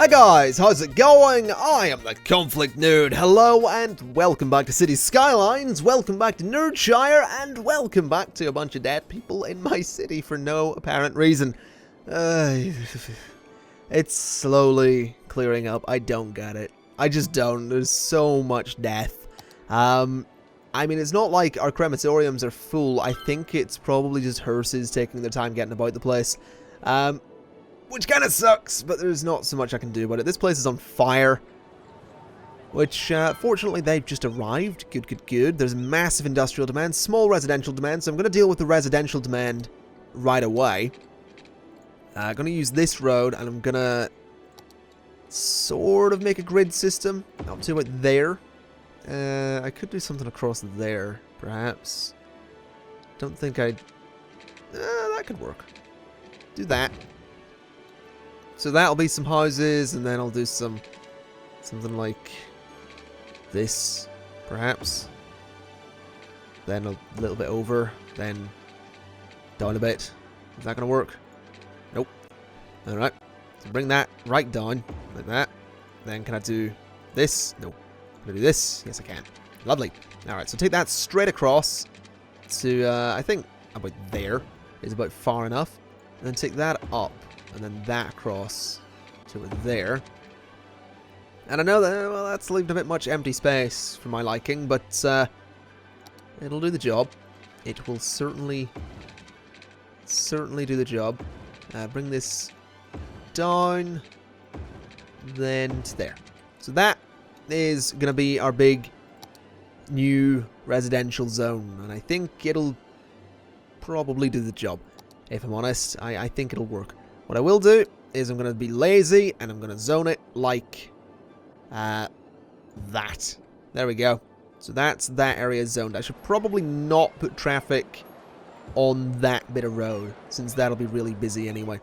Hi guys, how's it going? I am the ConflictNerd. Hello and welcome back to City Skylines, welcome back to Nerdshire, and welcome back to a bunch of dead people in my city for no apparent reason. It's slowly clearing up. I don't get it. I just don't. There's so much death. I mean, it's not like our crematoriums are full. I think it's probably just hearses taking their time getting about the place. Which kind of sucks, but there's not so much I can do about it. This place is on fire. Which, fortunately, they've just arrived. Good, good, good. There's massive industrial demand, small residential demand, so I'm going to deal with the residential demand right away. I'm going to use this road, and I'm going to sort of make a grid system up to it there. I could do something across there, perhaps. Don't think I'd... that could work. Do that. So that'll be some houses, and then I'll do something like this, perhaps. Then a little bit over, then down a bit. Is that going to work? Nope. Alright. So bring that right down, like that. Then can I do this? No. Can I do this? Yes, I can. Lovely. Alright, so take that straight across to, I think about there is about far enough. And then take that up. And then that across to there. And I know that, well, that's leaving a bit much empty space for my liking, but it'll do the job. It will certainly do the job. Bring this down, then to there. So that is going to be our big new residential zone, and I think it'll probably do the job. If I'm honest, I think it'll work. What I will do is I'm going to be lazy and I'm going to zone it like that. There we go. So that's that area zoned. I should probably not put traffic on that bit of road, since that'll be really busy anyway.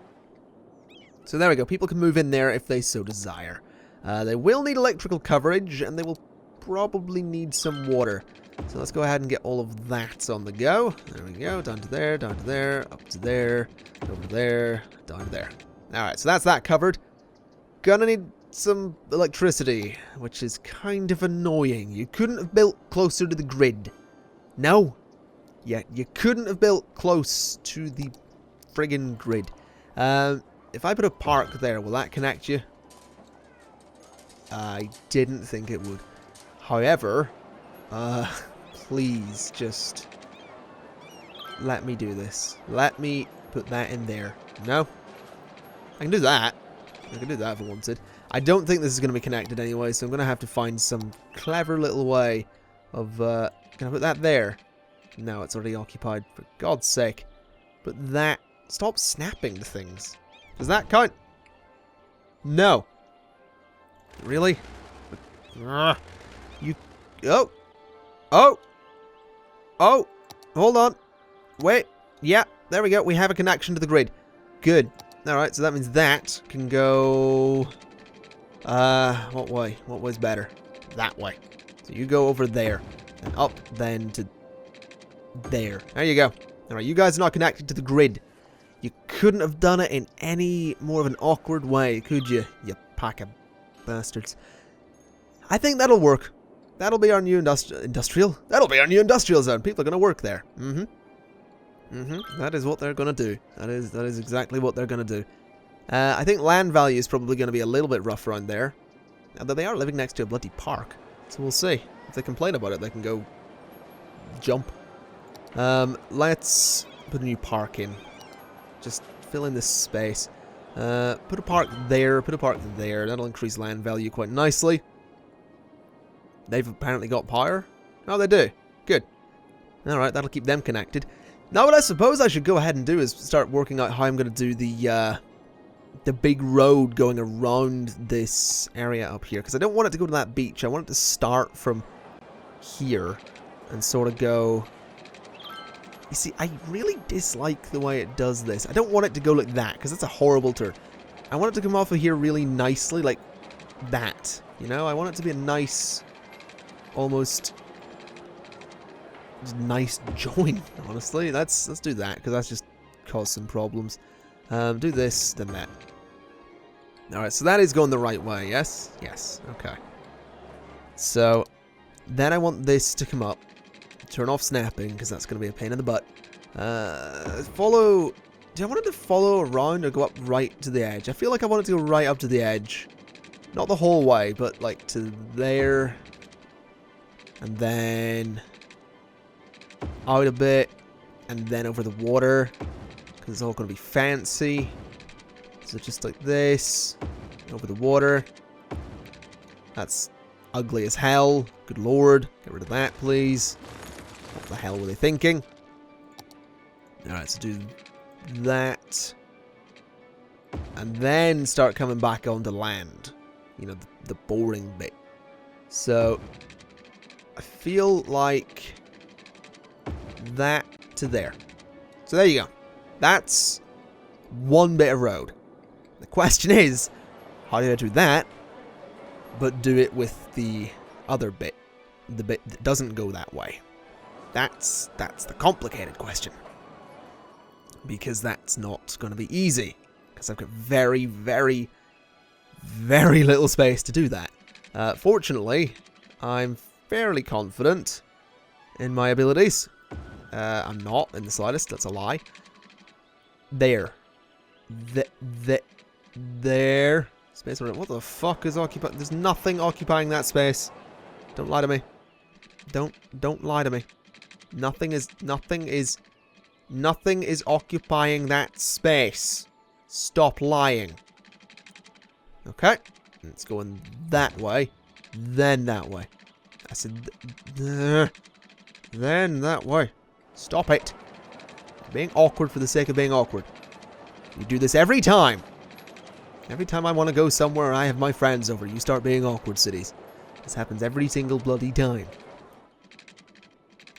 So there we go. People can move in there if they so desire. They will need electrical coverage, and they will probably need some water. So let's go ahead and get all of that on the go. There we go. Down to there, up to there, over there, down to there. Alright, so that's that covered. Gonna need some electricity, which is kind of annoying. You couldn't have built closer to the grid. No. Yeah, you couldn't have built close to the friggin' grid. If I put a park there, will that connect you? I didn't think it would. However... please just let me do this. Let me put that in there. No? I can do that. I can do that if I wanted. I don't think this is going to be connected anyway, so I'm going to have to find some clever little way of, can I put that there? No, it's already occupied, for God's sake. But that... Stop snapping the things. Does that count? No. Really? You... Oh! Oh! Oh! Hold on. Wait. Yeah, there we go. We have a connection to the grid. Good. Alright, so that means that can go... what way? What way's better? That way. So you go over there. And up, then to... there. There you go. Alright, you guys are not connected to the grid. You couldn't have done it in any more of an awkward way, could you? You pack of bastards. I think that'll work. That'll be our new industrial. That'll be our new industrial zone. People are going to work there. That is what they're going to do. That is exactly what they're going to do. I think land value is probably going to be a little bit rough around there. Although they are living next to a bloody park. So we'll see. If they complain about it, they can go jump. Let's put a new park in. Just fill in this space. Put a park there. Put a park there. That'll increase land value quite nicely. They've apparently got power. Oh, they do. Good. Alright, that'll keep them connected. Now, what I suppose I should go ahead and do is start working out how I'm going to do the big road going around this area up here. Because I don't want it to go to that beach. I want it to start from here and sort of go... You see, I really dislike the way it does this. I don't want it to go like that, because that's a horrible turn. I want it to come off of here really nicely, like that. You know, I want it to be a nice... almost nice join, honestly. Let's do that, because that's just caused some problems. Do this, then that. Alright, so that is going the right way, yes? Yes, okay. So, then I want this to come up. Turn off snapping, because that's going to be a pain in the butt. Follow... Do I want it to follow around or go up right to the edge? I feel like I want it to go right up to the edge. Not the whole way, but like to there. And then out a bit. And then over the water. Because it's all going to be fancy. So just like this. Over the water. That's ugly as hell. Good lord. Get rid of that, please. What the hell were they thinking? Alright, so do that. And then start coming back onto land. You know, the boring bit. So, I feel like that to there. So there you go. That's one bit of road. The question is, how do I do that, but do it with the other bit? The bit that doesn't go that way. That's the complicated question. Because that's not going to be easy. Because I've got very, very, very little space to do that. Fortunately, I'm fairly confident in my abilities. I'm not in the slightest. That's a lie. There. There. Space. What the fuck is occupying? There's nothing occupying that space. Don't lie to me. Don't lie to me. Nothing is occupying that space. Stop lying. Okay. It's going that way. Then that way. I said then that way. Stop it. Being awkward for the sake of being awkward. You do this every time. Every time I want to go somewhere I have my friends over, you start being awkward, cities. This happens every single bloody time.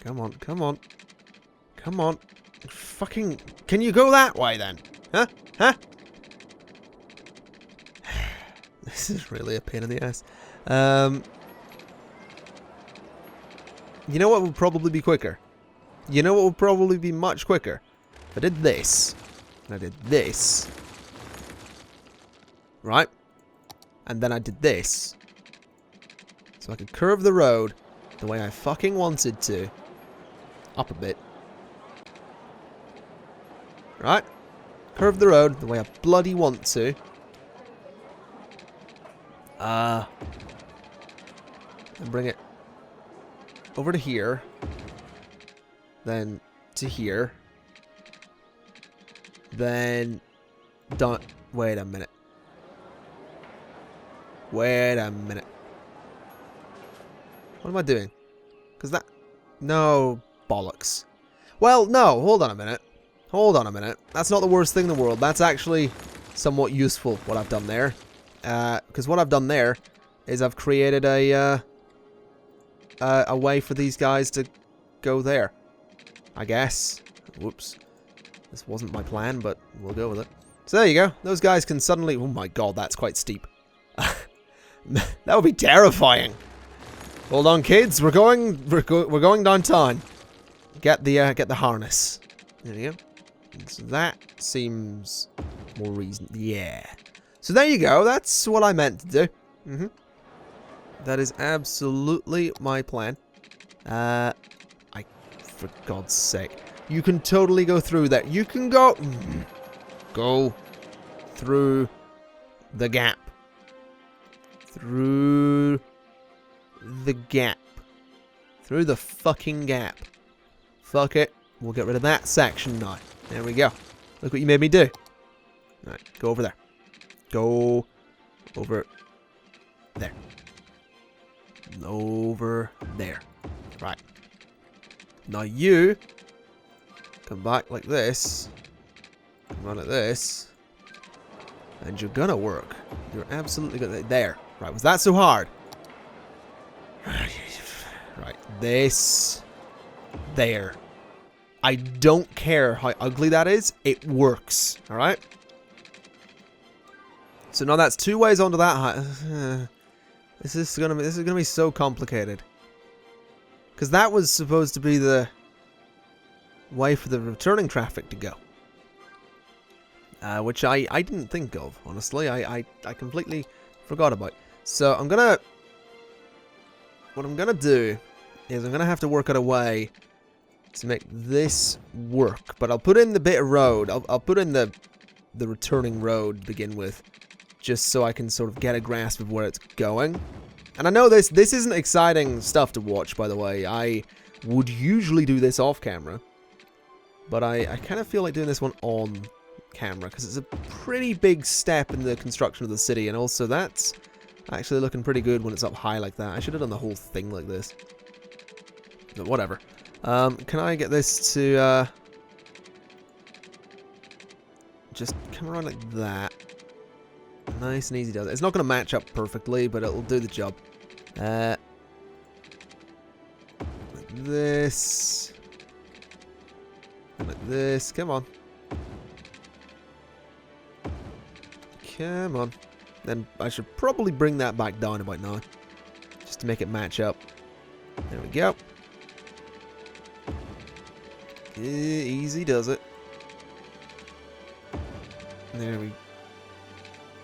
Come on, come on. Come on. Fucking... Can you go that way, then? Huh? Huh? This is really a pain in the ass. You know what would probably be quicker? You know what would probably be much quicker? If I did this. And I did this. Right? And then I did this. So I could curve the road the way I fucking wanted to. Up a bit. Right? Curve the road the way I bloody want to. And bring it over to here. Then to here. Then done. Wait a minute. Wait a minute. What am I doing? Because that... No, bollocks. Well, no, hold on a minute. Hold on a minute. That's not the worst thing in the world. That's actually somewhat useful, what I've done there. Because what I've done there is I've created a way for these guys to go there. I guess. Whoops. This wasn't my plan, but we'll go with it. So there you go. Those guys can suddenly... Oh my god, that's quite steep. That would be terrifying. Hold on, kids. We're going downtown. Get the harness. There you go. So that seems more reasonable. Yeah. So there you go. That's what I meant to do. That is absolutely my plan. For God's sake. You can totally go through that. You can go... Go through the gap. Through the gap. Through the fucking gap. Fuck it. We'll get rid of that section now. There we go. Look what you made me do. Alright, go over there. Go over there. Over there. Right. Now you come back like this. Run like this. And you're gonna work. You're absolutely gonna... There. Right, was that so hard? Right, this... There. I don't care how ugly that is. It works. Alright? So now that's two ways onto that height. This is gonna be so complicated. Because that was supposed to be the way for the returning traffic to go. which I didn't think of, honestly. I completely forgot about. So I'm gonna... What I'm gonna do is I'm gonna have to work out a way to make this work. But I'll put in the bit of road. I'll put in the returning road to begin with, just so I can sort of get a grasp of where it's going. And I know this isn't exciting stuff to watch, by the way. I would usually do this off camera, but I kind of feel like doing this one on camera, because it's a pretty big step in the construction of the city, and also that's actually looking pretty good when it's up high like that. I should have done the whole thing like this. But whatever. Can I get this to just come around like that? Nice and easy does it. It's not going to match up perfectly, but it'll do the job. Like this. And like this. Come on. Come on. Then I should probably bring that back down about now, just to make it match up. There we go. Easy does it. There we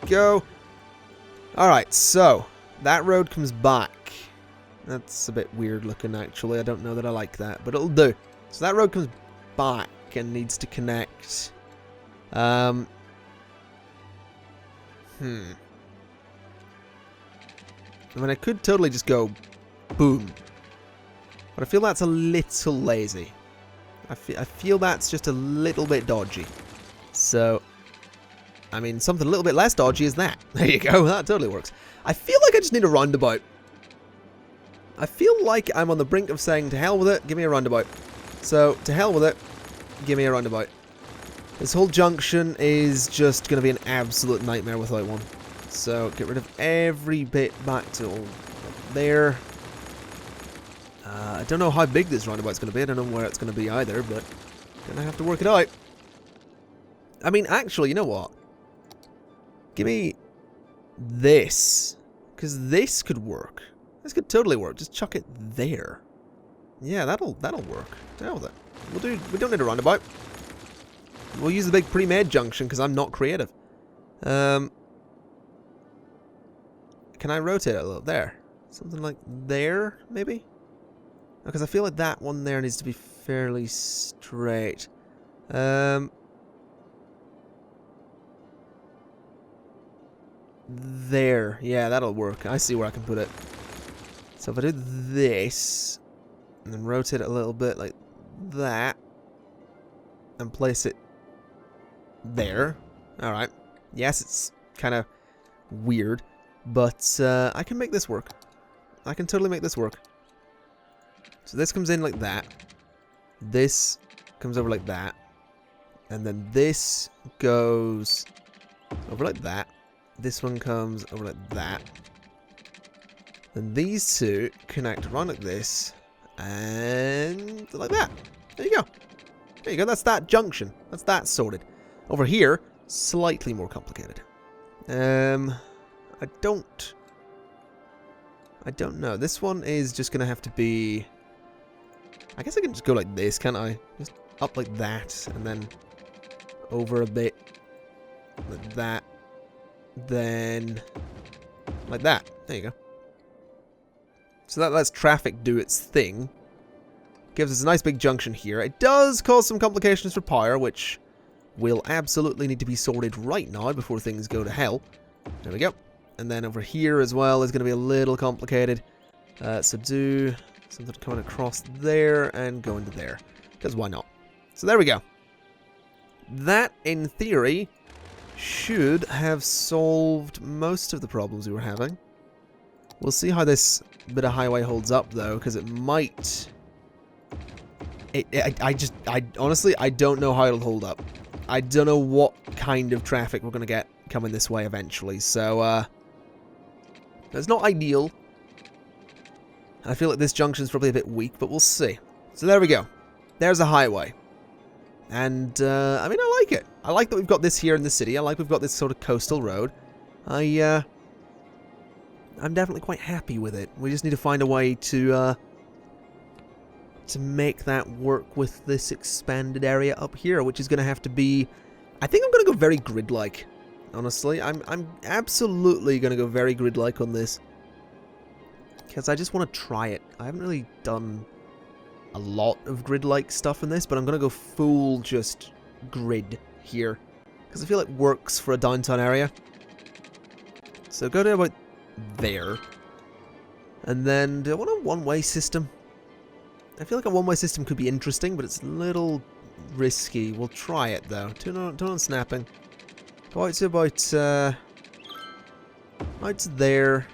go. Alright, so that road comes back. That's a bit weird looking, actually. I don't know that I like that, but it'll do. So that road comes back and needs to connect. I mean, I could totally just go boom, but I feel that's a little lazy. I feel that's just a little bit dodgy. So, I mean, something a little bit less dodgy is that. There you go, that totally works. I feel like I just need a roundabout. I feel like I'm on the brink of saying, to hell with it, give me a roundabout. So, to hell with it, give me a roundabout. This whole junction is just going to be an absolute nightmare without one. So, get rid of every bit back to there. I don't know how big this roundabout's going to be. I don't know where it's going to be either, but going to have to work it out. I mean, actually, you know what? Give me this, because this could work. This could totally work. Just chuck it there. Yeah, that'll work. To hell with it. We don't need a roundabout. We'll use the big pre-made junction because I'm not creative. Can I rotate it a little? There. Something like there, maybe? Because I feel like that one there needs to be fairly straight. There. Yeah, that'll work. I see where I can put it. So if I do this, and then rotate it a little bit like that, and place it there. Alright. Yes, it's kind of weird, but I can make this work. I can totally make this work. So this comes in like that. This comes over like that. And then this goes over like that. This one comes over like that. Then these two connect around like this. And like that. There you go. There you go. That's that junction. That's that sorted. Over here, slightly more complicated. I don't know. This one is just going to have to be... I guess I can just go like this, can't I? Just up like that, and then over a bit like that. Then like that. There you go. So that lets traffic do its thing. Gives us a nice big junction here. It does cause some complications for power, which will absolutely need to be sorted right now before things go to hell. There we go. And then over here as well is going to be a little complicated. So do something coming across there and go into there. Because why not? So there we go. That, in theory, should have solved most of the problems we were having. We'll see how this bit of highway holds up, though, because it might... I honestly, I don't know how it'll hold up. I don't know what kind of traffic we're going to get coming this way eventually, so, it's not ideal. I feel like this junction's probably a bit weak, but we'll see. So there we go. There's a highway. And, I mean, I like it. I like that we've got this here in the city. I like we've got this sort of coastal road. I'm definitely quite happy with it. We just need to find a way to make that work with this expanded area up here, which is going to have to be I think I'm going to go very grid-like. Honestly, I'm absolutely going to go very grid-like on this. Because I just want to try it. I haven't really done a lot of grid-like stuff in this, but I'm going to go full just grid here. Because I feel it works for a downtown area. So go to about there. And then, do I want a one-way system? I feel like a one-way system could be interesting, but it's a little risky. We'll try it, though. Turn on snapping. Go out to about, out to there.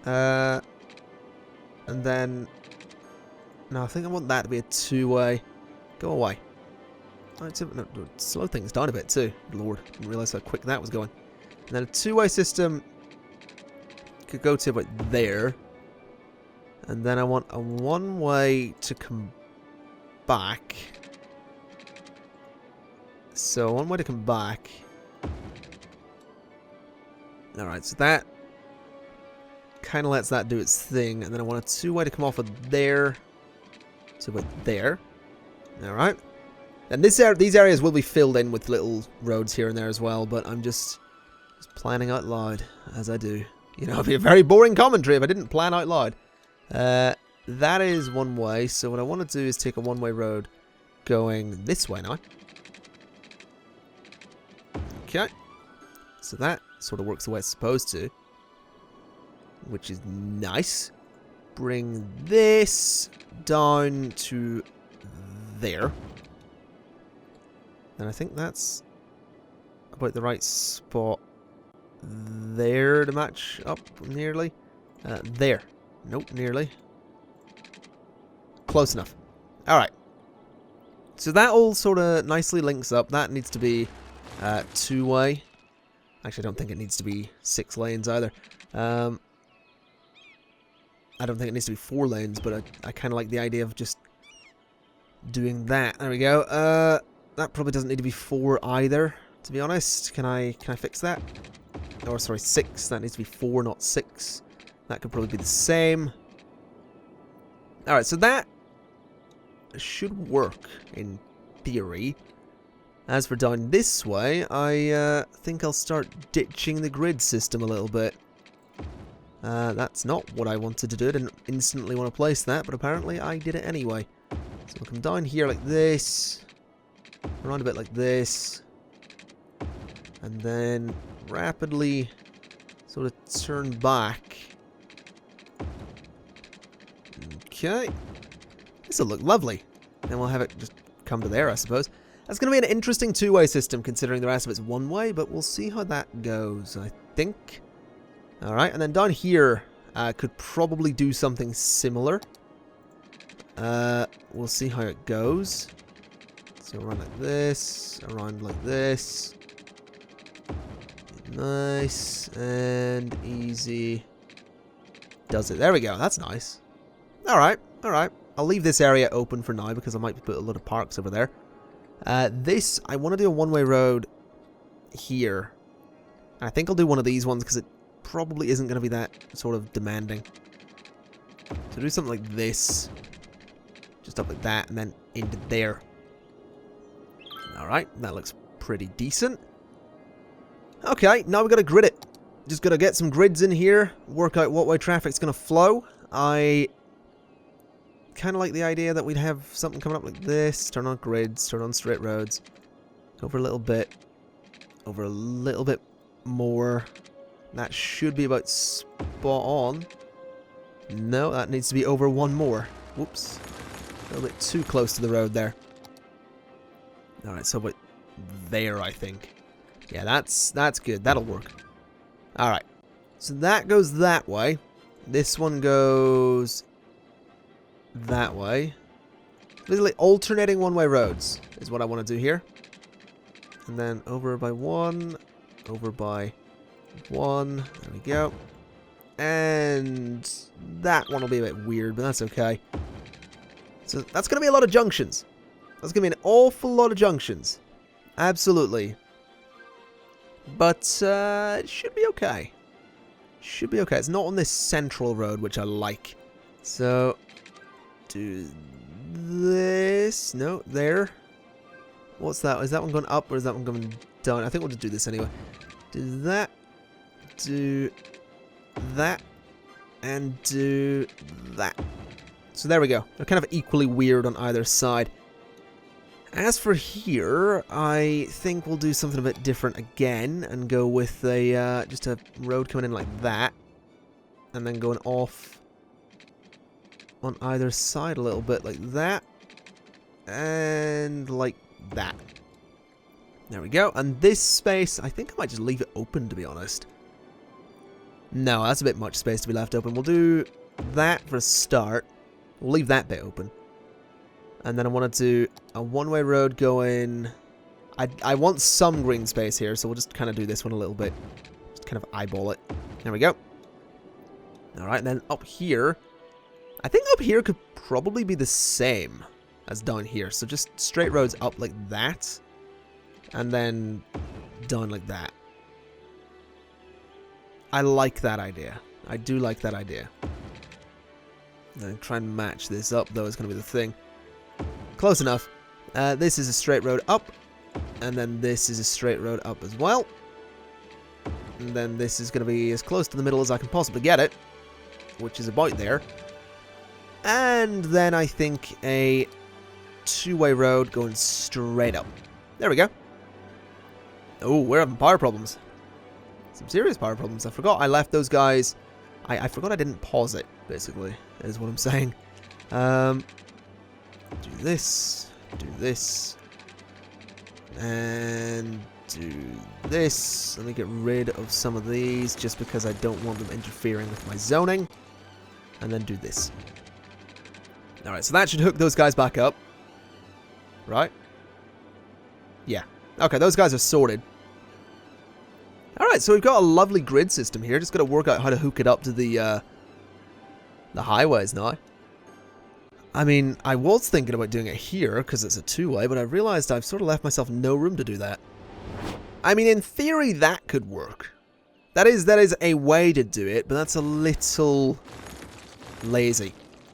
And then... No, I think I want that to be a two-way. Go away. Out to, no, slow things down a bit, too. Lord, I didn't realise how quick that was going. And then a two-way system could go to about there. And then I want a one-way to come back. So, one way to come back. Alright, so that kind of lets that do its thing. And then I want a two-way to come off of there to about there. Alright. And these areas will be filled in with little roads here and there as well, but I'm just planning out loud, as I do. You know, it'd be a very boring commentary if I didn't plan out loud. That is one way, so what I want to do is take a one-way road going this way now. Okay. So that sort of works the way it's supposed to. Which is nice. Bring this down to there. And I think that's about the right spot there to match up nearly. There. Nope, nearly. Close enough. Alright. So that all sort of nicely links up. That needs to be two-way. Actually, I don't think it needs to be 6 lanes either. I don't think it needs to be 4 lanes, but I kind of like the idea of just doing that. There we go. That probably doesn't need to be 4 either, to be honest. Can I fix that? Or sorry, 6. That needs to be 4, not 6. That could probably be the same. Alright, so that should work in theory. As for down this way, I think I'll start ditching the grid system a little bit. That's not what I wanted to do. I didn't instantly want to place that, but apparently I did it anyway. So we'll come down here like this, around a bit like this, and then rapidly sort of turn back. Okay. This will look lovely. Then we'll have it just come to there, I suppose. That's going to be an interesting two-way system, considering the rest of it's one-way, but we'll see how that goes, I think. Alright, and then down here, could probably do something similar. We'll see how it goes. So around like this, around like this. Nice and easy. Does it. There we go, that's nice. Alright, alright. I'll leave this area open for now, because I might put a lot of parks over there. This, I want to do a one-way road here. I think I'll do one of these ones, because it probably isn't going to be that sort of demanding. So do something like this. Just up like that, and then into there. Alright, that looks pretty decent. Okay, now we've got to grid it. Just got to get some grids in here, work out what way traffic's going to flow. I kind of like the idea that we'd have something coming up like this. Turn on grids, turn on straight roads. Over a little bit. Over a little bit more. That should be about spot on. No, that needs to be over one more. Whoops. A little bit too close to the road there. Alright, so about there, I think. Yeah, that's good. That'll work. Alright. So that goes that way. This one goes that way. Basically, alternating one-way roads is what I want to do here. And then over by one, over by one. There we go. And that one will be a bit weird, but that's okay. So that's going to be a lot of junctions. That's going to be an awful lot of junctions. Absolutely. But it should be okay. Should be okay. It's not on this central road, which I like. So do this. No, there. What's that? Is that one going up or is that one going down? I think we'll just do this anyway. Do that. Do that. And do that. So there we go. They're kind of equally weird on either side. As for here, I think we'll do something a bit different again and go with a just a road coming in like that, and then going off on either side a little bit like that, and like that. There we go. And this space, I think I might just leave it open, to be honest. No, that's a bit much space to be left open. We'll do that for a start. We'll leave that bit open. And then I want to do a one-way road going... I want some green space here, so we'll just kind of do this one a little bit. Just kind of eyeball it. There we go. Alright, and then up here... I think up here could probably be the same as down here. So just straight roads up like that. And then down like that. I like that idea. I do like that idea. And try and match this up, though, is going to be the thing. Close enough. This is a straight road up. And then this is a straight road up as well. And then this is going to be as close to the middle as I can possibly get it. Which is about there. And then I think a two-way road going straight up. There we go. Oh, we're having power problems. Some serious power problems. I forgot I left those guys... I forgot I didn't pause it, basically, is what I'm saying. Do this, and do this. Let me get rid of some of these, just because I don't want them interfering with my zoning. And then do this. Alright, so that should hook those guys back up. Right? Yeah. Okay, those guys are sorted. Alright, so we've got a lovely grid system here. Just got to work out how to hook it up to the highways now. I mean, I was thinking about doing it here, because it's a two-way, but I realized I've sort of left myself no room to do that. I mean, in theory, that could work. That is a way to do it, but that's a little lazy.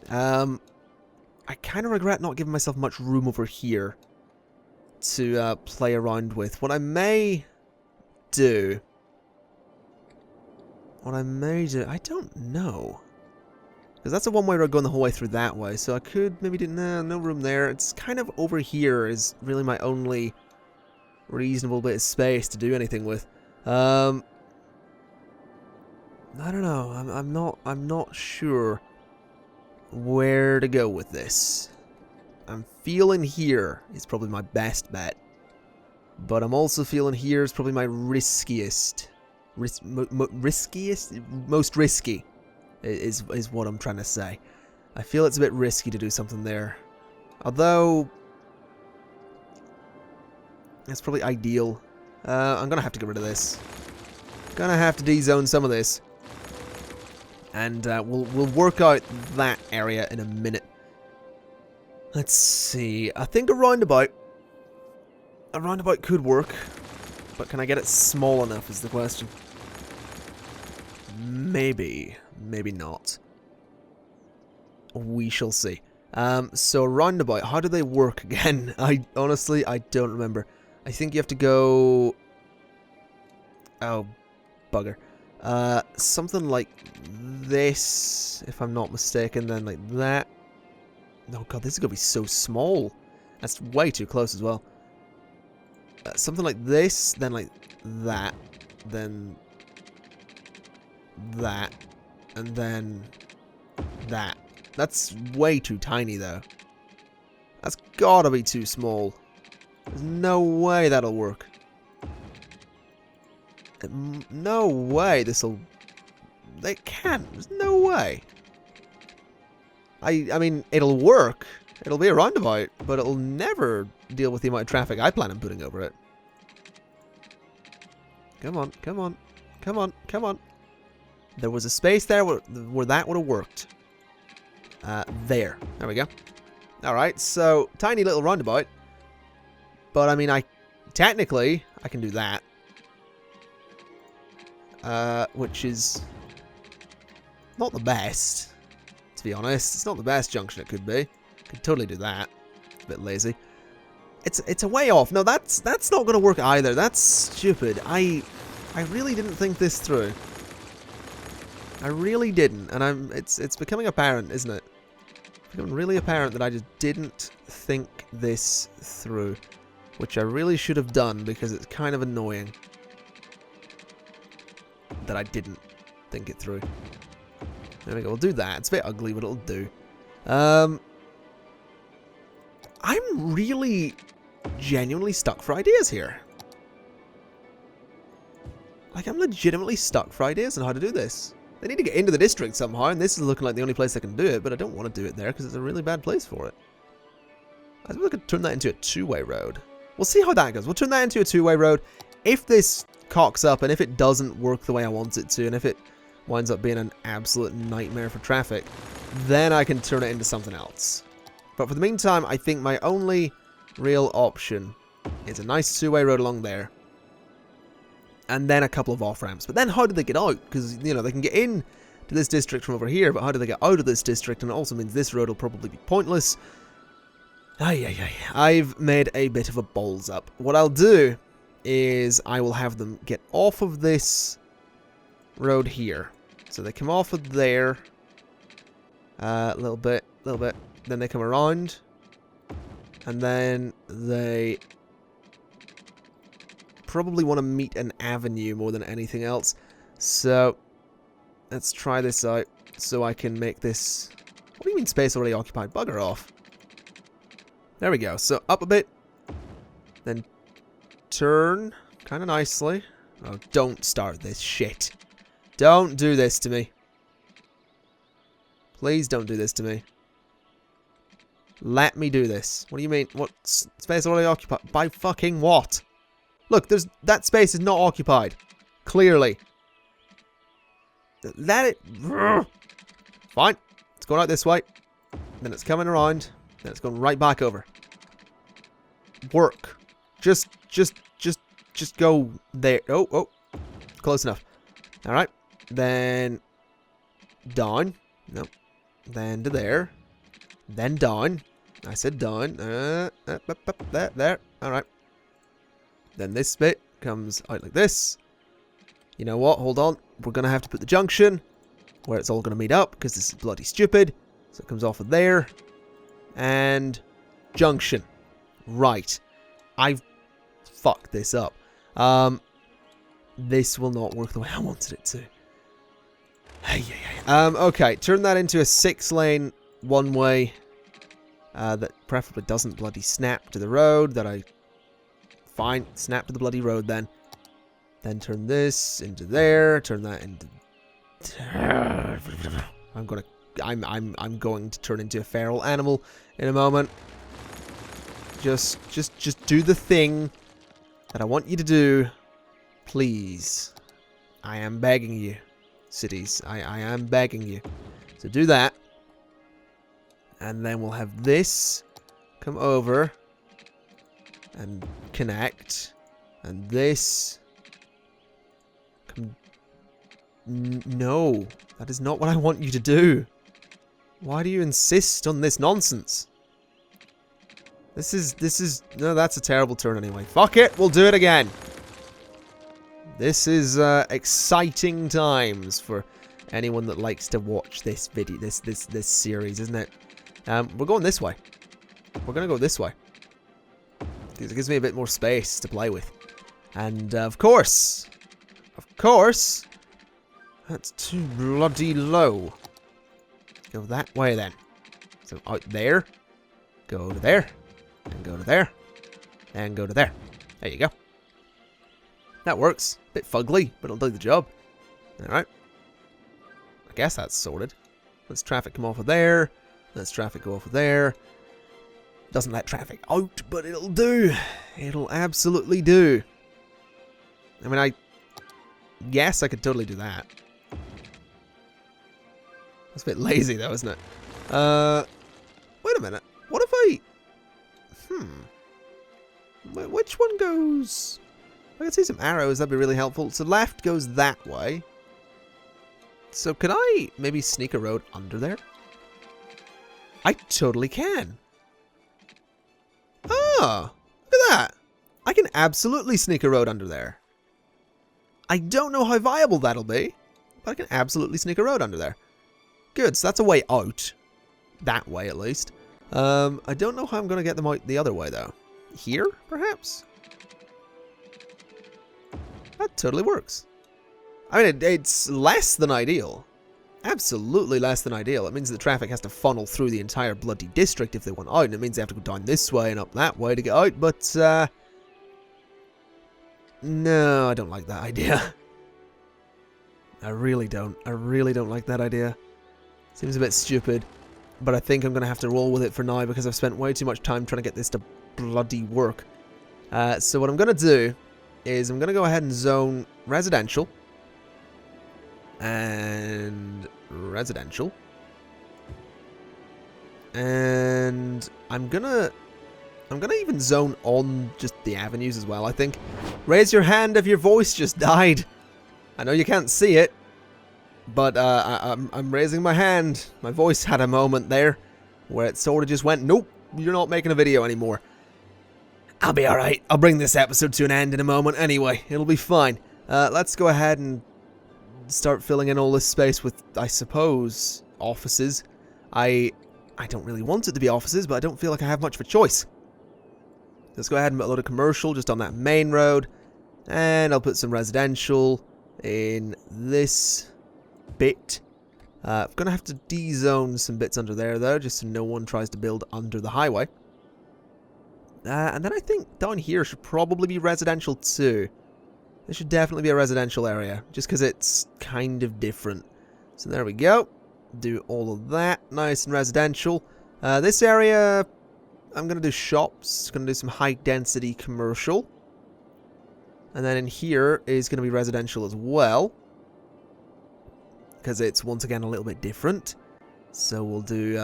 I kind of regret not giving myself much room over here to play around with. What I may do... I don't know. Because that's a one-way road going the whole way through that way, so I could maybe do... Nah, no room there. It's kind of over here is really my only reasonable bit of space to do anything with. I don't know. I'm not sure where to go with this. I'm feeling here is probably my best bet. But I'm also feeling here is probably my riskiest. Most risky is what I'm trying to say. I feel it's a bit risky to do something there. Although, that's probably ideal. I'm going to have to get rid of this. Gonna have to de-zone some of this. And we'll work out that area in a minute. Let's see. I think a roundabout could work. But can I get it small enough is the question. Maybe. Maybe not. We shall see. So roundabout, how do they work again? Honestly, I don't remember. I think you have to go... Oh, bugger. Something like this, if I'm not mistaken, then like that. Oh god, this is going to be so small. That's way too close as well. Something like this, then like that, then that, and then that. That's way too tiny, though. That's gotta be too small. There's no way that'll work. No way this'll... They can't. There's no way. I mean, it'll work. It'll be a roundabout, but it'll never deal with the amount of traffic I plan on putting over it. Come on, come on, come on, come on. There was a space there where that would have worked. There we go. Alright, so, tiny little roundabout. But, I mean, technically, I can do that. Which is not the best, to be honest. It's not the best junction it could be. Could totally do that. It's a bit lazy. It's a way off. No, that's not going to work either. That's stupid. I really didn't think this through. I really didn't, and it's becoming apparent, isn't it? It's becoming really apparent that I just didn't think this through, which I really should have done because it's kind of annoying that I didn't think it through. There we go. We'll do that. It's a bit ugly, but it'll do. I'm really genuinely stuck for ideas here. Like, I'm legitimately stuck for ideas on how to do this. They need to get into the district somehow, and this is looking like the only place I can do it, but I don't want to do it there because it's a really bad place for it. I suppose I could turn that into a two-way road. We'll see how that goes. We'll turn that into a two-way road. If this cocks up, and if it doesn't work the way I want it to, and if it winds up being an absolute nightmare for traffic, then I can turn it into something else. But for the meantime, I think my only real option is a nice two-way road along there. And then a couple of off-ramps. But then how do they get out? Because, you know, they can get in to this district from over here, but how do they get out of this district? And it also means this road will probably be pointless. I've made a bit of a balls up. What I'll do is I will have them get off of this road here. So they come off of there. A little bit. Then they come around. And then they probably want to meet an avenue more than anything else. So let's try this out so I can make this... What do you mean space already occupied? Bugger off. There we go. So up a bit. Then turn kind of nicely. Oh, don't start this shit. Don't do this to me. Please don't do this to me. Let me do this. What do you mean? What? Space already occupied? By fucking what? Look, that space is not occupied. Clearly. Let it... Fine. It's going out this way. Then it's coming around. Then it's going right back over. Work. Just go there. Oh. Close enough. Alright. Then... down. Nope. Then to there. Then down. I said down. There. Alright. Then this bit comes out like this. You know what? Hold on. We're going to have to put the junction where it's all going to meet up because this is bloody stupid. So it comes off of there. And junction. Right. I've fucked this up. This will not work the way I wanted it to. Okay. Turn that into a 6-lane one-way that preferably doesn't bloody snap to the road that I... Fine, snap to the bloody road then. Then turn this into there. Turn that into... I'm going to turn into a feral animal in a moment. Just do the thing that I want you to do. Please. I am begging you, cities. I am begging you. So do that. And then we'll have this come over and connect, and this no, that is not what I want you to do. Why do you insist on this nonsense? This is no, that's a terrible turn anyway. Fuck it, we'll do it again. This is exciting times for anyone that likes to watch this video, this series, isn't it? We're going this way. We're gonna go this way. It gives me a bit more space to play with. And, of course, that's too bloody low. Go that way, then. So, out there, go to there, and go to there, and go to there. There you go. That works. Bit fugly, but it'll do the job. Alright. I guess that's sorted. Let's traffic come off of there. Let's traffic go off of there. Doesn't let traffic out, but it'll do. It'll absolutely do. I mean, yes, I could totally do that. That's a bit lazy, though, isn't it? Wait a minute. What if I... Which one goes... I can see some arrows. That'd be really helpful. So left goes that way. So could I maybe sneak a road under there? I totally can. Ah, that! I can absolutely sneak a road under there. I don't know how viable that'll be, but I can absolutely sneak a road under there. Good, so that's a way out. That way, at least. I don't know how I'm going to get them out the other way, though. Here, perhaps? That totally works. I mean, it's less than ideal. Absolutely less than ideal. It means that traffic has to funnel through the entire bloody district if they want out, and it means they have to go down this way and up that way to get out, but, no, I don't like that idea. I really don't. I really don't like that idea. Seems a bit stupid, but I think I'm going to have to roll with it for now because I've spent way too much time trying to get this to bloody work. So what I'm going to do is I'm going to go ahead and zone residential. And residential. And I'm gonna even zone on just the avenues as well, I think. Raise your hand if your voice just died. I know you can't see it, but I'm raising my hand. My voice had a moment there where it sort of just went, nope, you're not making a video anymore. I'll be alright. I'll bring this episode to an end in a moment anyway. It'll be fine. Let's go ahead and start filling in all this space with, I suppose, offices. I don't really want it to be offices, but I don't feel like I have much of a choice. Let's go ahead and put a load of commercial just on that main road. And I'll put some residential in this bit. I'm going to have to de-zone some bits under there, though, just so no one tries to build under the highway. And then I think down here should probably be residential too. This should definitely be a residential area, just because it's kind of different. So there we go. Do all of that. Nice and residential. This area, I'm going to do shops. Going to do some high-density commercial. And then in here is going to be residential as well. Because it's, once again, a little bit different. So we'll do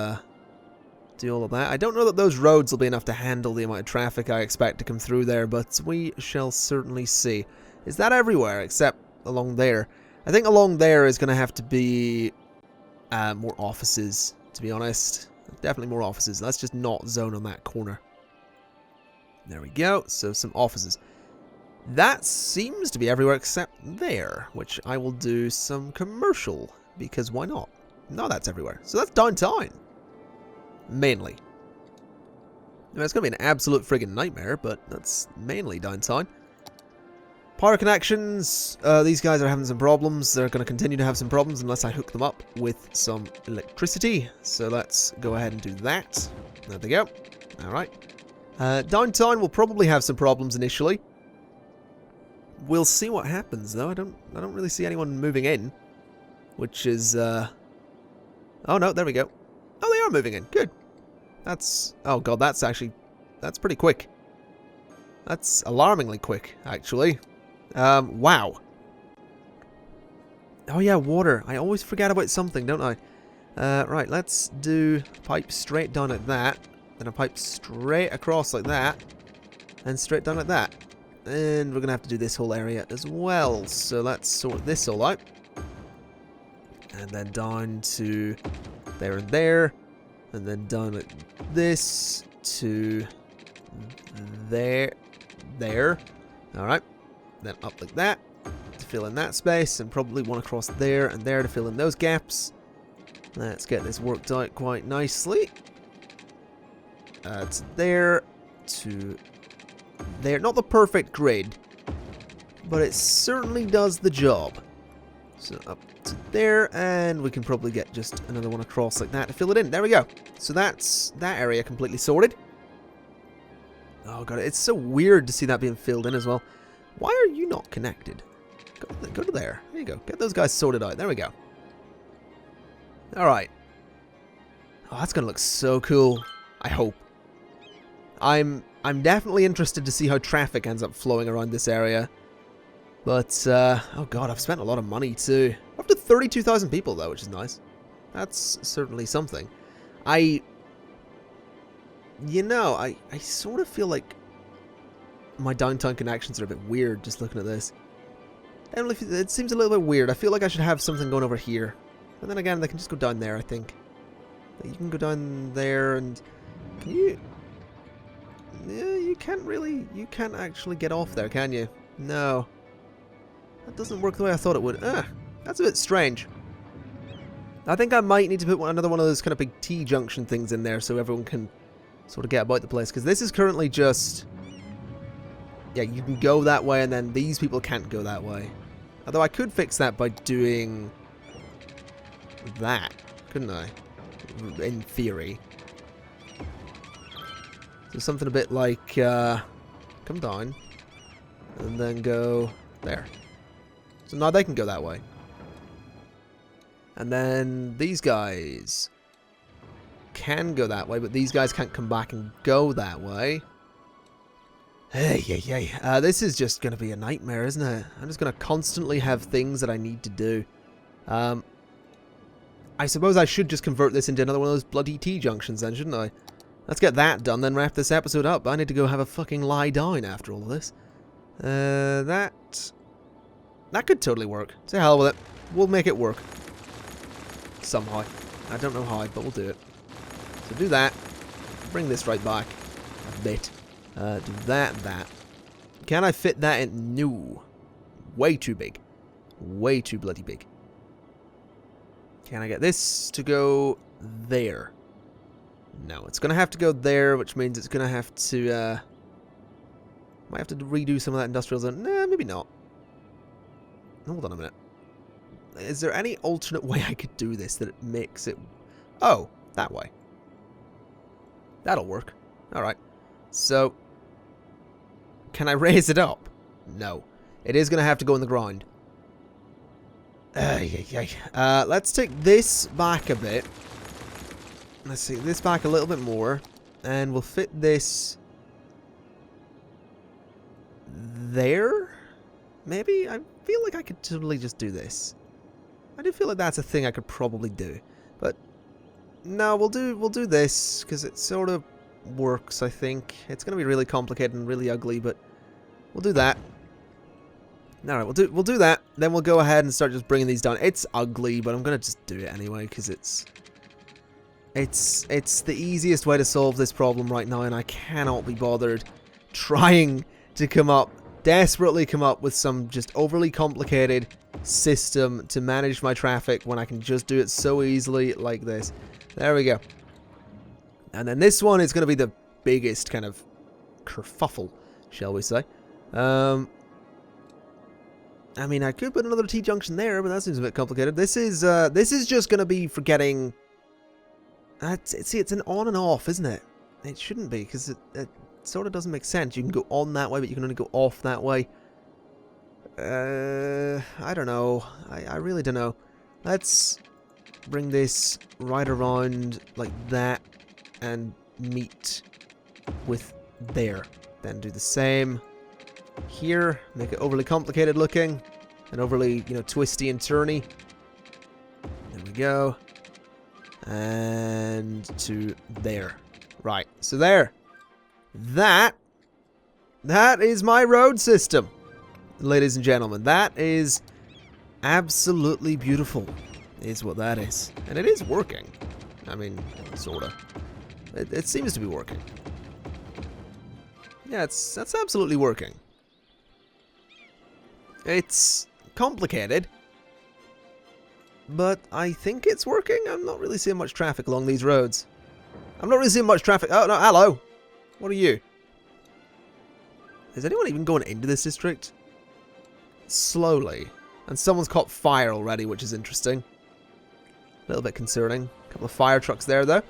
all of that. I don't know that those roads will be enough to handle the amount of traffic I expect to come through there, but we shall certainly see. Is that everywhere except along there? I think along there is going to have to be more offices, to be honest. Definitely more offices. Let's just not zone on that corner. There we go. So some offices. That seems to be everywhere except there, which I will do some commercial, because why not? No, that's everywhere. So that's downtown. Mainly. I mean, it's going to be an absolute friggin' nightmare, but that's mainly downtown. Power connections, these guys are having some problems. They're going to continue to have some problems unless I hook them up with some electricity. So let's go ahead and do that. There they go. Alright. Downtown will probably have some problems initially. We'll see what happens, though. I don't really see anyone moving in. Which is, oh no, there we go. Oh, they are moving in. Good. That's, oh god, that's pretty quick. That's alarmingly quick, actually. Wow. Oh yeah, water. I always forget about something, don't I? Right, let's do pipe straight down like that. Then a pipe straight across like that. And straight down like that. And we're going to have to do this whole area as well. So let's sort this all out. And then down to there and there. And then down like this to there. There. Alright. Then up like that to fill in that space, and probably one across there and there to fill in those gaps. Let's get this worked out quite nicely. To there, to there. Not the perfect grid, but it certainly does the job. So up to there, and we can probably get just another one across like that to fill it in. There we go. So that's that area completely sorted. Oh god, it's so weird to see that being filled in as well. Why are you not connected? Go to there. There you go. Get those guys sorted out. There we go. Alright. Oh, that's gonna look so cool. I hope. I'm definitely interested to see how traffic ends up flowing around this area. But, oh god, I've spent a lot of money too. Up to 32,000 people though, which is nice. That's certainly something. You know, I sort of feel like my downtown connections are a bit weird just looking at this. It seems a little bit weird. I feel like I should have something going over here. And then again, they can just go down there, I think. You can go down there and... Can you... Yeah, you can't actually get off there, can you? No. That doesn't work the way I thought it would. That's a bit strange. I think I might need to put another one of those kind of big T-junction things in there so everyone can sort of get about the place. Because this is currently just... Yeah, you can go that way and then these people can't go that way. Although I could fix that by doing that, couldn't I? In theory. So something a bit like, come down and then go there. So now they can go that way. And then these guys can go that way, but these guys can't come back and go that way. Hey. This is just going to be a nightmare, isn't it? I'm just going to constantly have things that I need to do. I suppose I should just convert this into another one of those bloody T-junctions then, shouldn't I? Let's get that done, then wrap this episode up. I need to go have a fucking lie down after all of this. That could totally work. To hell with it. We'll make it work. Somehow. I don't know how, but we'll do it. So do that. Bring this right back. A bit. Do that. Can I fit that in? No. Way too big. Way too bloody big. Can I get this to go there? No, it's going to have to go there, which means it's going to have to, might have to redo some of that industrial zone. Nah, maybe not. Hold on a minute. Is there any alternate way I could do this that makes it... Oh, that way. That'll work. Alright. So, can I raise it up? No. It is going to have to go in the ground. Let's take this back a bit. Let's see, this back a little bit more. And we'll fit this... there? Maybe? I feel like I could totally just do this. I do feel like that's a thing I could probably do. But, no, we'll do this, because it sort of works, I think. It's going to be really complicated and really ugly, but we'll do that. Alright, we'll do that. Then we'll go ahead and start just bringing these down. It's ugly, but I'm going to just do it anyway, because it's the easiest way to solve this problem right now, and I cannot be bothered trying to desperately come up with some just overly complicated system to manage my traffic when I can just do it so easily like this. There we go. And then this one is going to be the biggest kind of kerfuffle, shall we say. I mean, I could put another T-junction there, but that seems a bit complicated. This is just going to be for getting... see, it's an on and off, isn't it? It shouldn't be, because it sort of doesn't make sense. You can go on that way, but you can only go off that way. I don't know. I really don't know. Let's bring this right around like that and meet with there. Then do the same here. Make it overly complicated looking and overly, twisty and turny. There we go. And to there. Right. So there. That is my road system, ladies and gentlemen. That is absolutely beautiful, is what that is. And it is working. I mean, sort of. It seems to be working. Yeah, that's absolutely working. It's complicated, but I think it's working. I'm not really seeing much traffic along these roads. I'm not really seeing much traffic. Oh, no, hello. What are you? Is anyone even going into this district? Slowly. And someone's caught fire already, which is interesting. A little bit concerning. A couple of fire trucks there, though.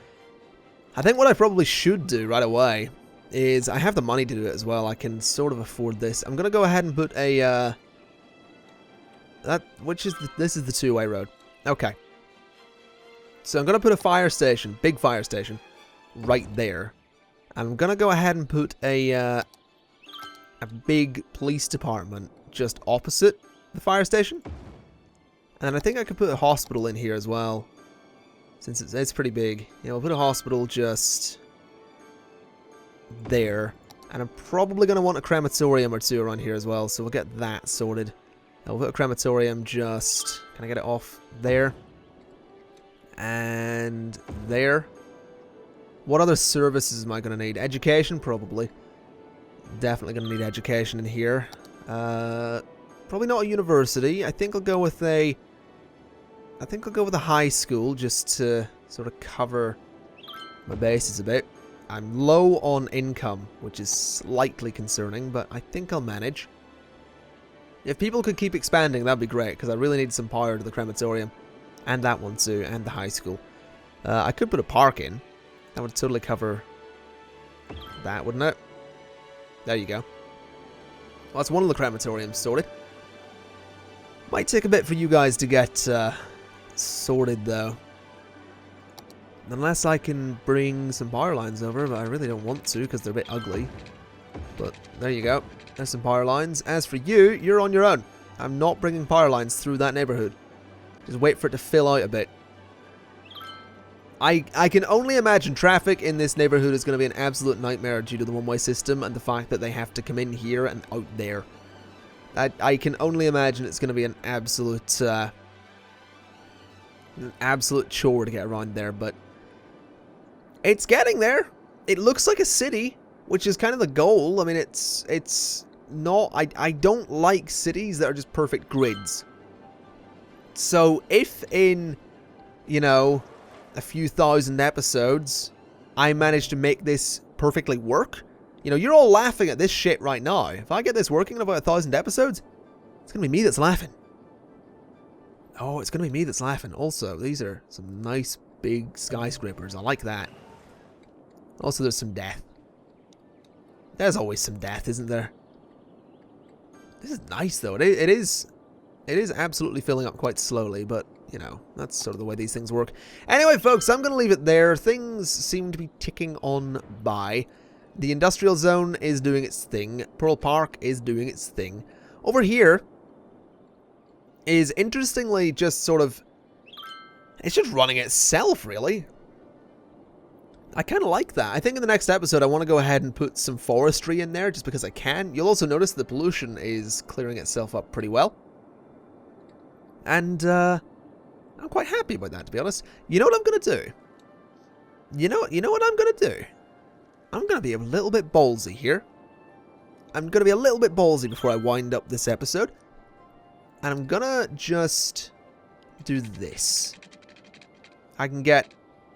I think what I probably should do right away is... I have the money to do it as well. I can sort of afford this. I'm going to go ahead and put a... this is the two-way road. Okay. So I'm going to put a fire station, big fire station, right there. I'm going to go ahead and put a big police department just opposite the fire station. And I think I could put a hospital in here as well, since it's pretty big. Yeah, we'll put a hospital just there. And I'm probably going to want a crematorium or two around here as well, so we'll get that sorted. I'll put a crematorium just... Can I get it off there? And there. What other services am I going to need? Education, probably. Definitely going to need education in here. Probably not a university. I think I'll go with a high school just to sort of cover my bases a bit. I'm low on income, which is slightly concerning, but I think I'll manage. If people could keep expanding, that'd be great, because I really need some power to the crematorium. And that one too, and the high school. I could put a park in. That would totally cover that, wouldn't it? There you go. Well, that's one of the crematoriums sorted. Might take a bit for you guys to get sorted, though. Unless I can bring some power lines over, but I really don't want to because they're a bit ugly. But there you go. There's some power lines. As for you, you're on your own. I'm not bringing power lines through that neighborhood. Just wait for it to fill out a bit. I can only imagine traffic in this neighborhood is going to be an absolute nightmare due to the one-way system and the fact that they have to come in here and out there. I can only imagine it's going to be an absolute chore to get around there, but it's getting there. It looks like a city, which is kind of the goal. I mean, it's not... I don't like cities that are just perfect grids. So if in, you know, a few thousand episodes, I manage to make this perfectly work, you know, you're all laughing at this shit right now. If I get this working in about 1,000 episodes, it's going to be me that's laughing. Oh, it's going to be me that's laughing. Also, these are some nice big skyscrapers. I like that. Also, there's some death. There's always some death, isn't there? This is nice, though. It is absolutely filling up quite slowly, but, you know, that's sort of the way these things work. Anyway, folks, I'm going to leave it there. Things seem to be ticking on by. The industrial zone is doing its thing. Pearl Park is doing its thing. Over here is, interestingly, just sort of... it's just running itself, really. I kind of like that. I think in the next episode, I want to go ahead and put some forestry in there, just because I can. You'll also notice the pollution is clearing itself up pretty well. And, I'm quite happy about that, to be honest. You know what I'm going to do? You know what I'm going to do? I'm going to be a little bit ballsy here. I'm going to be a little bit ballsy before I wind up this episode. And I'm going to just do this. I can get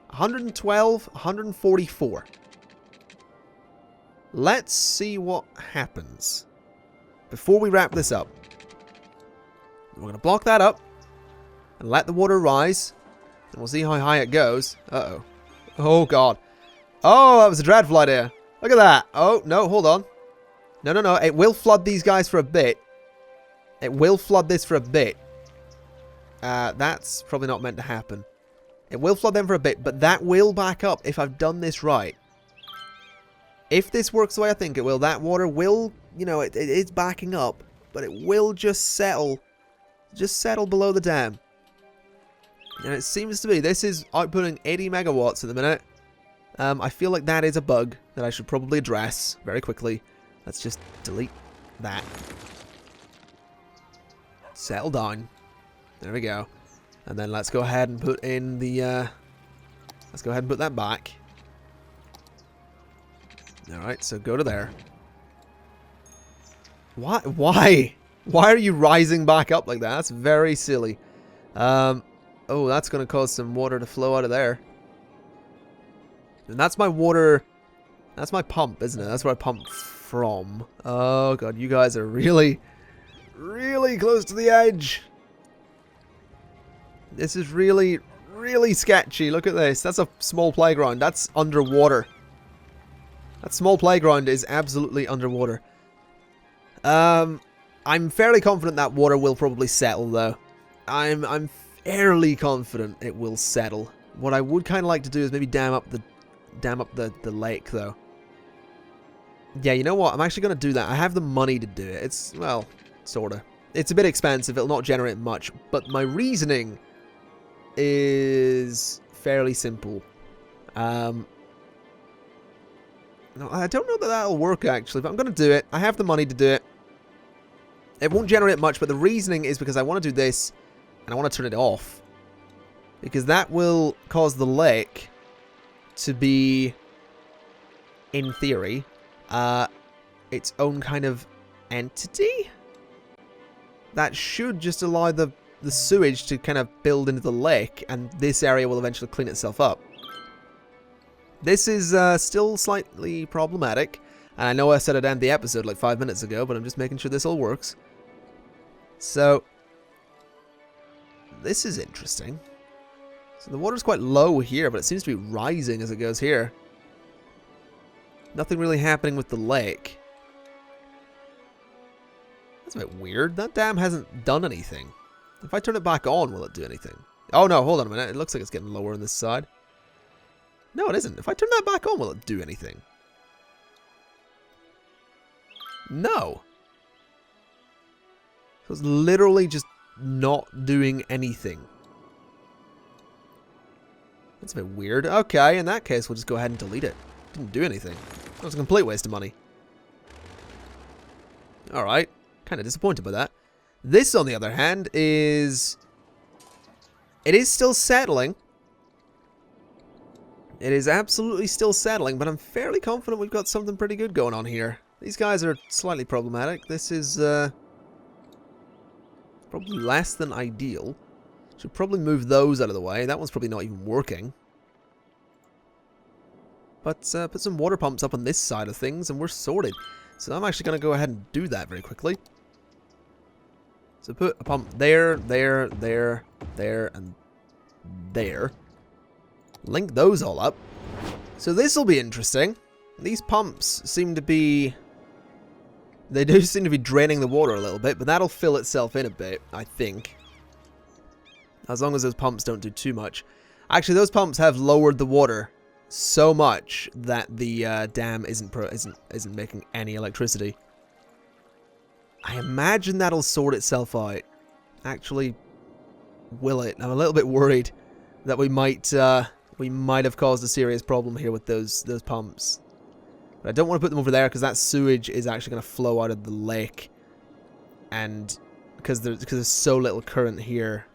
112, 144. Let's see what happens before we wrap this up. We're going to block that up and let the water rise. And we'll see how high it goes. Uh-oh. Oh, God. Oh, that was a dreadful idea. Look at that. Oh, no, hold on. No, no, no. It will flood these guys for a bit. It will flood this for a bit. That's probably not meant to happen. It will flood them for a bit, but that will back up if I've done this right. If this works the way I think it will, that water will, you know, it is backing up, but it will just settle below the dam. And it seems to be, this is outputting 80 megawatts at the minute. I feel like that is a bug that I should probably address very quickly. Let's just delete that. Settle down. There we go. And then let's go ahead and put in the, let's go ahead and put that back. Alright, so go to there. Why? Why? Why are you rising back up like that? That's very silly. Oh, that's going to cause some water to flow out of there. And that's my water... that's my pump, isn't it? That's where I pump from. Oh, God, you guys are really, really close to the edge. This is really, really sketchy. Look at this. That's a small playground. That's underwater. That small playground is absolutely underwater. I'm fairly confident that water will probably settle, though. I'm fairly confident it will settle. What I would kind of like to do is maybe dam up the lake, though. Yeah, you know what? I'm actually going to do that. I have the money to do it. It's, well, sort of. It's a bit expensive. It'll not generate much. But my reasoning is fairly simple. No, I don't know that that'll work, actually, but I'm going to do it. I have the money to do it. It won't generate much, but the reasoning is because I want to do this, and I want to turn it off. Because that will cause the lake to be, in theory, its own kind of entity that should just allow the sewage to kind of build into the lake, and this area will eventually clean itself up. This is still slightly problematic, and I know I said I'd end the episode like 5 minutes ago, but I'm just making sure this all works. So, this is interesting. So the water's quite low here, but it seems to be rising as it goes here. Nothing really happening with the lake. That's a bit weird. That dam hasn't done anything. If I turn it back on, will it do anything? Oh no, hold on a minute. It looks like it's getting lower on this side. No, it isn't. If I turn that back on, will it do anything? No. So it's literally just not doing anything. That's a bit weird. Okay, in that case, we'll just go ahead and delete it. Didn't do anything. That was a complete waste of money. Alright. Kind of disappointed by that. This, on the other hand, is... It is still settling. It is absolutely still settling, but I'm fairly confident we've got something pretty good going on here. These guys are slightly problematic. This is, probably less than ideal. Should probably move those out of the way. That one's probably not even working. But put some water pumps up on this side of things and we're sorted. So I'm actually going to go ahead and do that very quickly. So put a pump there, there, there, there, and there. Link those all up. So this will be interesting. These pumps seem to be... They do seem to be draining the water a little bit, but that'll fill itself in a bit, I think. As long as those pumps don't do too much. Actually, those pumps have lowered the water so much that the dam isn't making any electricity. I imagine that'll sort itself out. Actually, will it? I'm a little bit worried that we might have caused a serious problem here with those pumps. But I don't want to put them over there because that sewage is actually going to flow out of the lake, and because there's so little current here.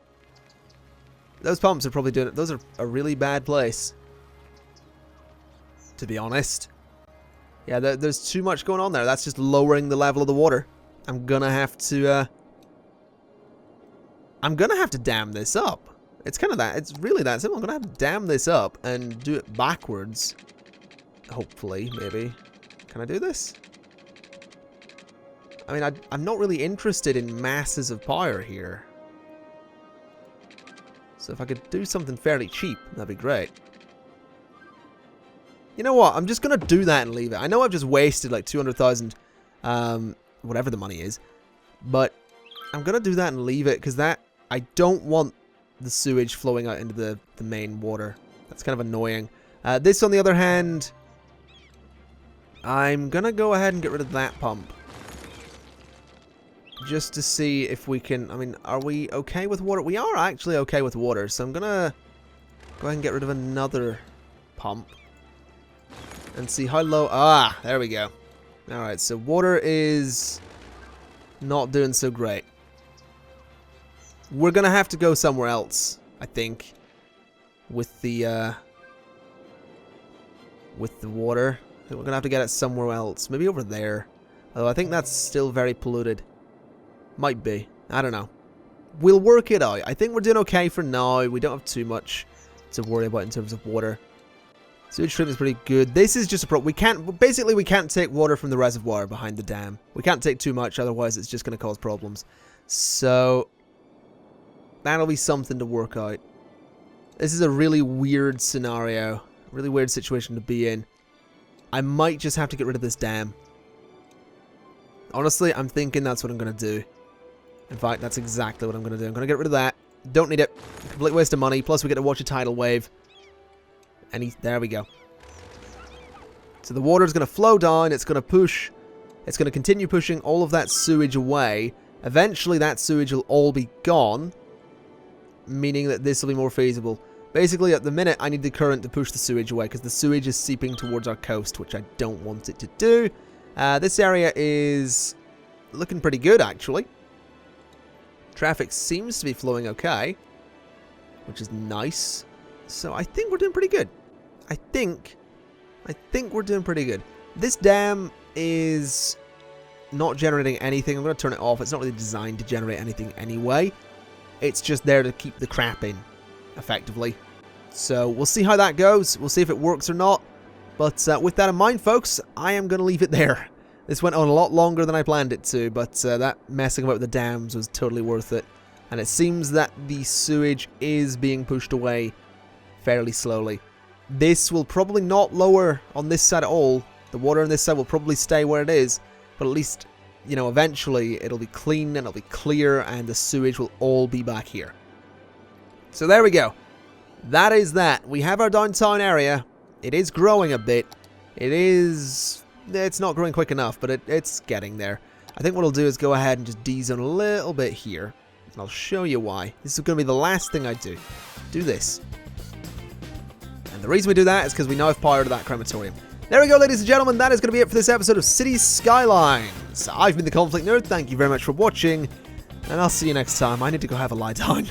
Those pumps are probably doing it. Those are a really bad place, to be honest. Yeah, there's too much going on there. That's just lowering the level of the water. I'm gonna have to dam this up. It's kind of that. It's really that simple. I'm gonna have to dam this up and do it backwards. Hopefully, maybe. Can I do this? I mean, I'm not really interested in masses of power here. So if I could do something fairly cheap, that'd be great. You know what? I'm just going to do that and leave it. I know I've just wasted like 200,000, whatever the money is. But I'm going to do that and leave it because I don't want the sewage flowing out into the main water. That's kind of annoying. This, on the other hand, I'm going to go ahead and get rid of that pump. Just to see if we can... I mean, are we okay with water? We are actually okay with water, so I'm going to go ahead and get rid of another pump. And see how low... Ah, there we go. Alright, so water is not doing so great. We're going to have to go somewhere else, I think, with the water. I think we're going to have to get it somewhere else. Maybe over there. Although I think that's still very polluted. Might be. I don't know. We'll work it out. I think we're doing okay for now. We don't have too much to worry about in terms of water. Sewage treatment is pretty good. This is just a problem. We can't take water from the reservoir behind the dam. We can't take too much, otherwise it's just going to cause problems. So that'll be something to work out. This is a really weird scenario. Really weird situation to be in. I might just have to get rid of this dam. Honestly, I'm thinking that's what I'm going to do. In fact, that's exactly what I'm going to do. I'm going to get rid of that. Don't need it. Complete waste of money. Plus, we get to watch a tidal wave. And there we go. So the water is going to flow down. It's going to push. It's going to continue pushing all of that sewage away. Eventually, that sewage will all be gone. Meaning that this will be more feasible. Basically, at the minute, I need the current to push the sewage away. Because the sewage is seeping towards our coast. Which I don't want it to do. This area is looking pretty good, actually. Traffic seems to be flowing okay, which is nice. So I think we're doing pretty good. I think we're doing pretty good. This dam is not generating anything. I'm going to turn it off. It's not really designed to generate anything anyway. It's just there to keep the crap in, effectively. So we'll see how that goes. We'll see if it works or not. But with that in mind, folks, I am going to leave it there. This went on a lot longer than I planned it to, but that messing about with the dams was totally worth it. And it seems that the sewage is being pushed away fairly slowly. This will probably not lower on this side at all. The water on this side will probably stay where it is, but at least, you know, eventually it'll be clean and it'll be clear and the sewage will all be back here. So there we go. That is that. We have our downtown area. It is growing a bit. It's not growing quick enough, but it's getting there. I think what I'll do is go ahead and just D-zone a little bit here. And I'll show you why. This is going to be the last thing I do. Do this. And the reason we do that is because we now have power to that crematorium. There we go, ladies and gentlemen. That is going to be it for this episode of City Skylines. I've been the ConflictNerd. Thank you very much for watching. And I'll see you next time. I need to go have a lie down.